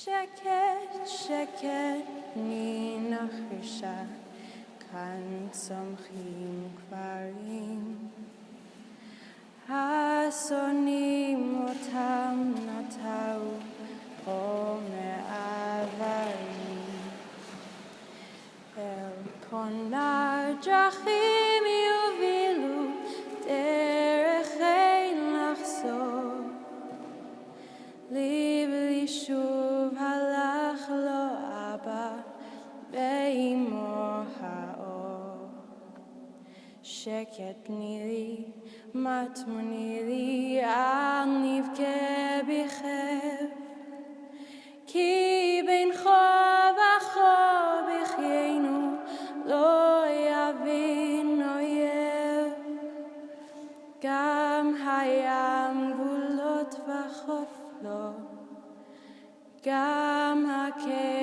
שקט, שקט, מן החרשה, כאן צומחים קברים. השונאים אותם נטעו פה מעברים. אל פוני דרכים יובילו, דרך אין לחזור. ליבי שוב הלך לו אבא באימו האור. שקט תני לי, מה תמוני לי, אל נבכה בכאב. כי בין חוב החוב יחיינו, לא יבין אויב. גם הים גבולות וחוף לו, גם הקר